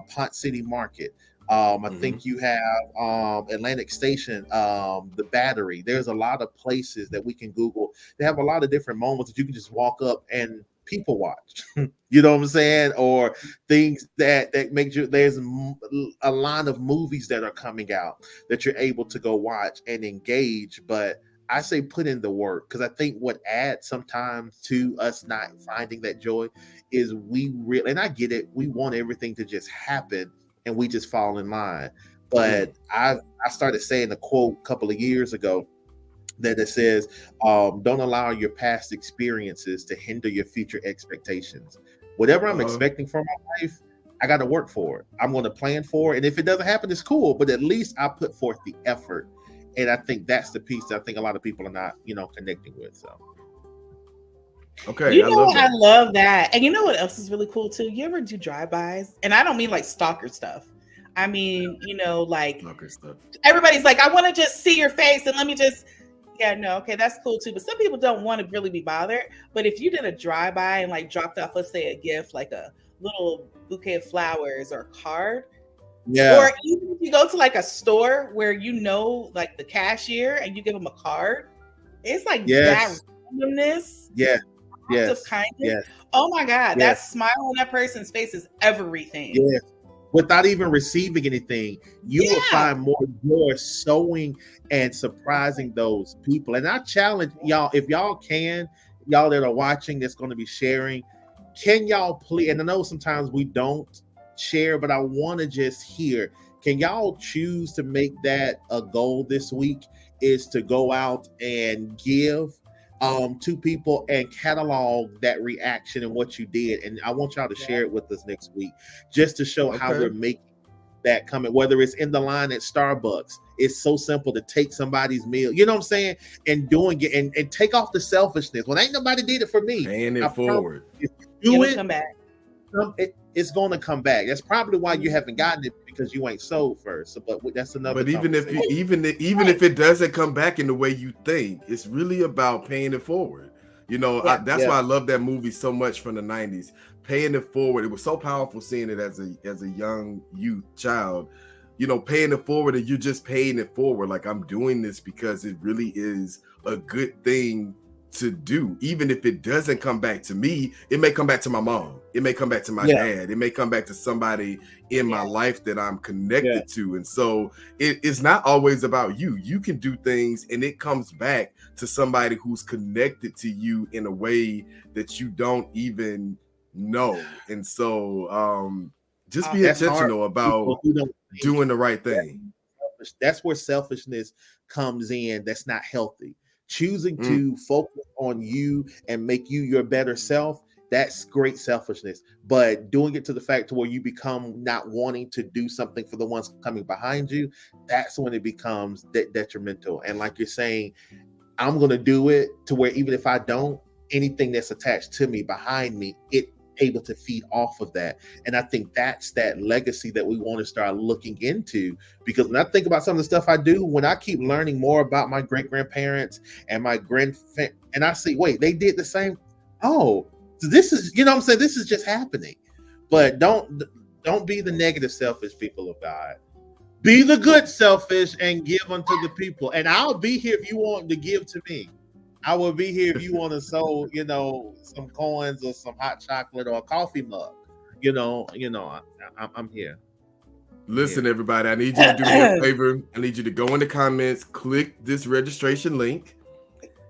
Pont City Market. I think you have Atlantic Station, the Battery. There's a lot of places that we can Google. They have a lot of different moments that you can just walk up and people watch. You know what I'm saying? Or things that make you. There's a line of movies that are coming out that you're able to go watch and engage. But I say put in the work, because I think what adds sometimes to us not finding that joy is we really, and I get it, we want everything to just happen and we just fall in line. But I started saying a quote a couple of years ago that it says, don't allow your past experiences to hinder your future expectations. Whatever I'm expecting from my life, I got to work for it. I'm going to plan for it. And if it doesn't happen, it's cool. But at least I put forth the effort. And I think that's the piece that I think a lot of people are not, connecting with. So. Okay. I love that. And you know what else is really cool too? You ever do drive-bys? And I don't mean like stalker stuff. I mean, like stalker stuff. Everybody's like, I want to just see your face and let me just, okay, that's cool too. But some people don't want to really be bothered. But if you did a drive-by and like dropped off, let's say a gift, like a little bouquet of flowers or a card. Yeah. Or even if you go to like a store where like the cashier and you give them a card, it's like that randomness. Yeah. Of kindness. Yes. Oh my God, that smile on that person's face is everything. Yeah. Without even receiving anything, you will find more joy sewing and surprising those people. And I challenge y'all, if y'all can, y'all that are watching, that's going to be sharing, can y'all please, and I know sometimes we don't share, but I want to just hear, can y'all choose to make that a goal this week, is to go out and give to people and catalog that reaction and what you did. And I want y'all to share it with us next week, just to show how we're making that coming, whether it's in the line at Starbucks. It's so simple to take somebody's meal, you know what I'm saying, and doing it and take off the selfishness. When ain't nobody did it for me, paying it forward. Come back. It's going to come back. That's probably why you haven't gotten it, because you ain't sold first. But that's another. But even if it doesn't come back in the way you think, it's really about paying it forward. That's why I love that movie so much from the 90s. Paying it forward. It was so powerful seeing it as a young youth child. Paying it forward, and you're just paying it forward. Like, I'm doing this because it really is a good thing to do. Even if it doesn't come back to me, it may come back to my mom, it may come back to my dad, it may come back to somebody in my life that I'm connected to. And so it's not always about you. You can do things and it comes back to somebody who's connected to you in a way that you don't even know. And so just be intentional about doing the right thing. That's where selfishness comes in. That's not healthy. Choosing to focus on you and make you your better self, that's great selfishness. But doing it to the fact to where you become not wanting to do something for the ones coming behind you, that's when it becomes detrimental. And like you're saying, I'm going to do it to where even if I don't, anything that's attached to me behind me, it able to feed off of that. And I think that's that legacy that we want to start looking into, because when I think about some of the stuff I do, when I keep learning more about my great grandparents and my and I see, wait, they did the same. Oh, so this is, what I'm saying, this is just happening. But don't be the negative selfish people of God. Be the good selfish and give unto the people. And I'll be here if you want to give to me. I will be here if you want to sow, some coins or some hot chocolate or a coffee mug. I'm here. Listen, everybody, I need you to do me a favor. I need you to go in the comments, click this registration link,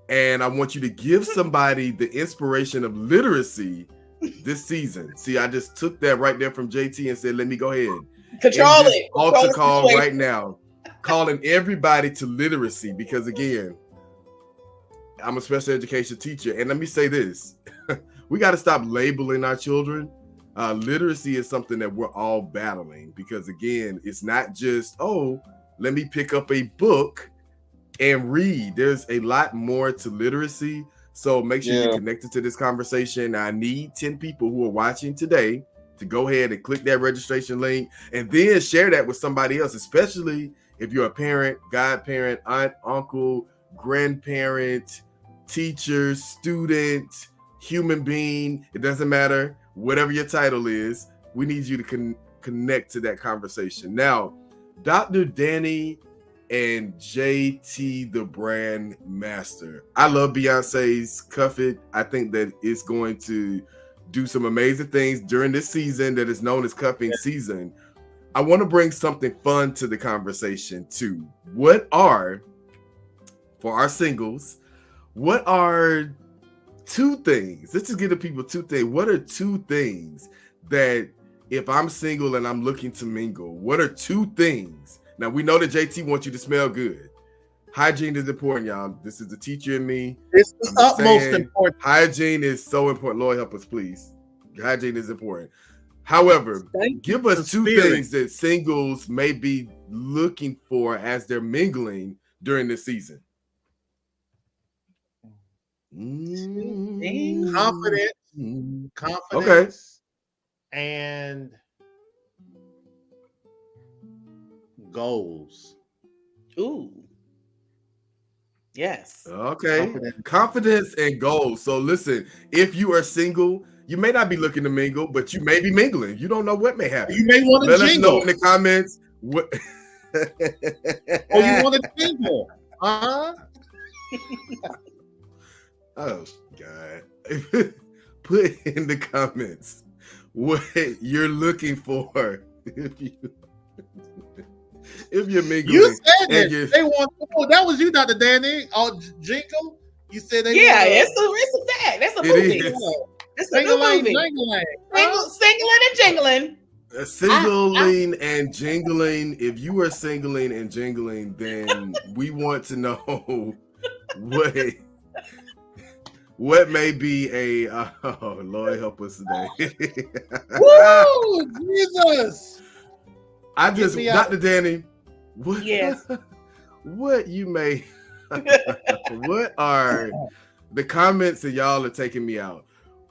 and I want you to give somebody the inspiration of literacy this season. See, I just took that right there from JT and said, let me go ahead. Control it. Altar call right now, calling everybody to literacy, because again, I'm a special education teacher, and let me say this. We got to stop labeling our children. Literacy is something that we're all battling, because again, it's not just, let me pick up a book and read. There's a lot more to literacy. So make sure you're connected to this conversation. I need 10 people who are watching today to go ahead and click that registration link and then share that with somebody else, especially if you're a parent, godparent, aunt, uncle, grandparent, teacher, student, human being. It doesn't matter. Whatever your title is, we need you to connect to that conversation. Now, Dr. Danny and JT, the brand master. I love Beyonce's Cuff It. I think that it's going to do some amazing things during this season that is known as cuffing season. I want to bring something fun to the conversation too. What are, for our singles, what are two things? Let's just give the people two things. What are two things that if I'm single and I'm looking to mingle, what are two things? Now, we know that JT wants you to smell good. Hygiene is important, y'all. This is the teacher in me. This is utmost important. Hygiene is so important. Lord, help us, please. Hygiene is important. However, give us two things that singles may be looking for as they're mingling during this season. Confidence. Okay. And goals. Ooh. Yes. Okay. Confidence and goals. So listen, if you are single, you may not be looking to mingle, but you may be mingling. You don't know what may happen. You may want to jingle. Let us know in the comments what or you want to jingle. Uh-huh. Oh God. Put in the comments what you're looking for if you're mingling. You said that they want. Oh, that was you, Dr. Danny. Oh, jingle. You said they. Yeah, it's a fact. That's a movie. It's a new movie. Singling and jingling. Singling and jingling. If you are singling and jingling, then we want to know what may be a oh Lord help us today. Woo! Jesus. I just Dr. Danny, what, yes. What you may what are the comments that y'all are taking me out?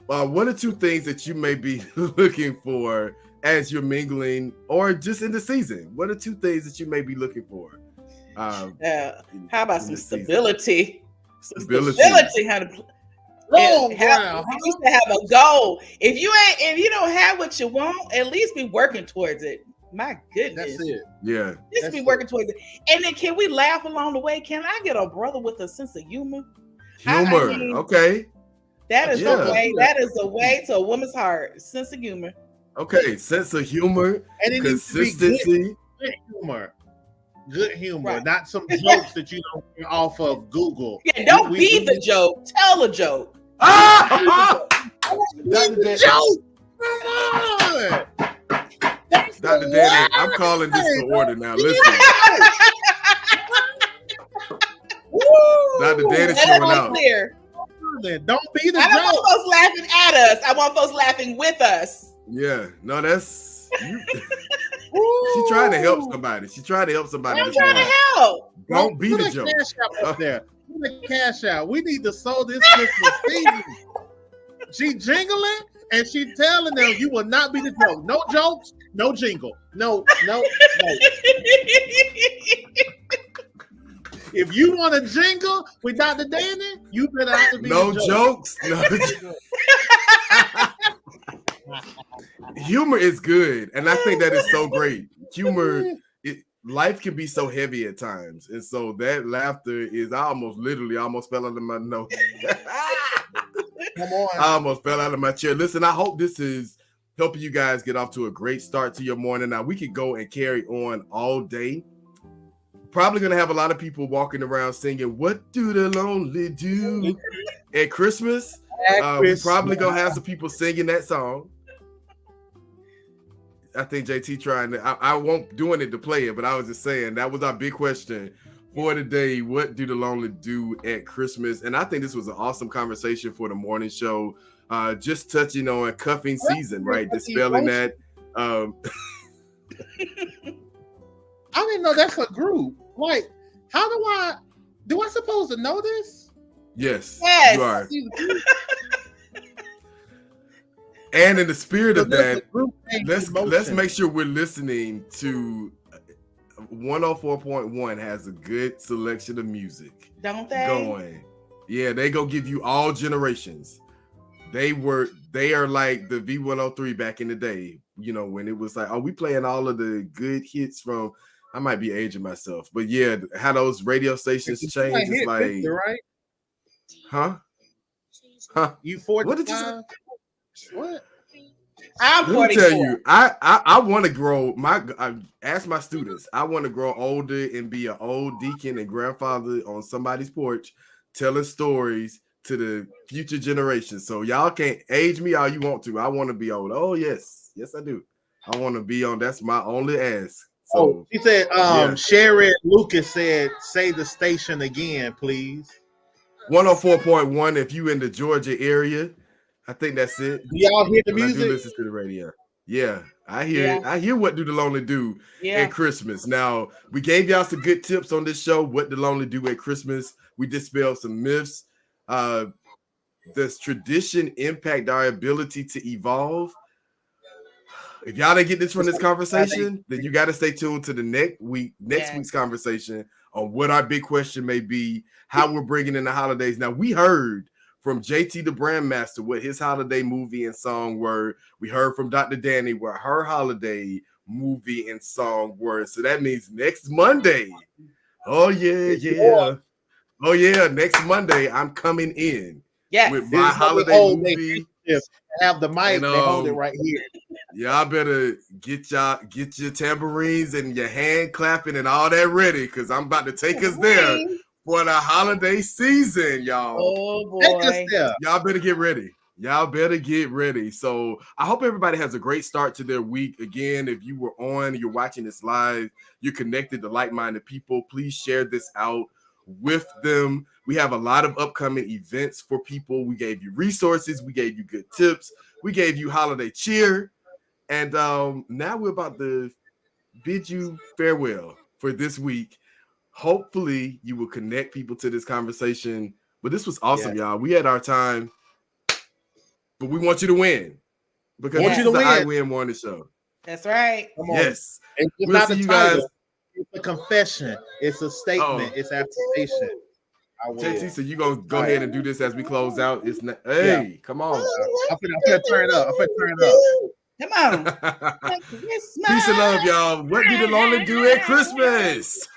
What are two things that you may be looking for as you're mingling or just in the season? What are two things that you may be looking for? How about some stability? Stability. How to you used to have a goal. If you don't have what you want, at least be working towards it. My goodness. That's it. Yeah. Just be working towards it. And then can we laugh along the way? Can I get a brother with a sense of humor? Humor. I mean, okay. That is a way. That is a way to a woman's heart. Sense of humor. Okay. Sense of humor. And consistency. Good humor. Good humor. Right. Not some jokes that you don't get off of Google. Yeah, don't be the joke. Tell a joke. Be the joke. Come on. Dr. Danny, I'm calling this to order now. Listen. Dr. Danny's showing out. Clear. Don't be the joke. I don't want folks laughing at us. I want folks laughing with us. Yeah. No, that's... She's trying to help somebody. She's trying to help somebody. I'm trying to help. Don't be the joke. Cash out up there. Put the cash out. We need to sow this Christmas season. She jingling and she telling them you will not be the joke. No jokes, no jingle. No. If you want to jingle with Dr. Danny, you better have to be no jokes. No humor is good, and I think that is so great. Humor, life can be so heavy at times, and so that laughter is. I almost fell under my nose. Come on. I almost fell out of my chair. Listen, I hope this is helping you guys get off to a great start to your morning. Now we could go and carry on all day. Probably gonna have a lot of people walking around singing "What Do the Lonely Do" at Christmas. We're probably gonna have some people singing that song. I think JT trying to. I won't doing it to play it, but I was just saying that was our big question for today. What do the lonely do at Christmas? And I think this was an awesome conversation for the morning show. Just touching on cuffing season, right? Dispelling that. I didn't know that's a group. Like, how do I supposed to know this? Yes, Yes. you are. And in the spirit of that, let's make sure we're listening to 104.1 has a good selection of music. Don't they? Going. Yeah, they go give you all generations. They are like the V103 back in the day, you know, when it was like, oh, we playing all of the good hits from, I might be aging myself, but yeah, how those radio stations change. It's like, 50, right? Huh? You 45? What did you say? What? I'm 44. Let me tell you, I want to grow. I ask my students, I want to grow older and be an old deacon and grandfather on somebody's porch, telling stories to the future generations. So y'all can't age me all you want to. I want to be old. Oh yes, I do. I want to be on. That's my only ask. So she said, Sherry Lucas said, say the station again, please. 104.1. If you in the Georgia area, I think that's it. Do y'all hear the music? I do listen to the radio. Yeah, I hear it. I hear What Do the Lonely Do at Christmas. Now, we gave y'all some good tips on this show, what the lonely do at Christmas. We dispelled some myths. Does tradition impact our ability to evolve? If y'all didn't get this from this conversation, then you got to stay tuned to the next week's conversation on what our big question may be, how we're bringing in the holidays. Now, we heard from JT the Brand Master what his holiday movie and song were. We heard from Dr. Danny what her holiday movie and song were. So that means next Monday. Oh yeah. Next Monday, I'm coming in with my holiday movie. Have the mic and hold it right here. Y'all better get your tambourines and your hand clapping and all that ready, because I'm about to take us there for the holiday season, y'all. Oh boy. Y'all better get ready. So I hope everybody has a great start to their week. Again, if you were you're watching this live, you're connected to like-minded people, please share this out with them. We have a lot of upcoming events for people. We gave you resources, we gave you good tips, we gave you holiday cheer, and now we're about to bid you farewell for this week. Hopefully you will connect people to this conversation. But this was awesome, y'all. We had our time, but we want you to win, because this is the I Win Morning Show. That's right. Yes. It's we'll not see a you title. guys. It's a confession. It's a statement. It's affirmation. JT, so you gonna go ahead and do this as we close out? It's not. Come on. I'm gonna turn it up. Come on. Peace and love, y'all. What do the lonely do at Christmas?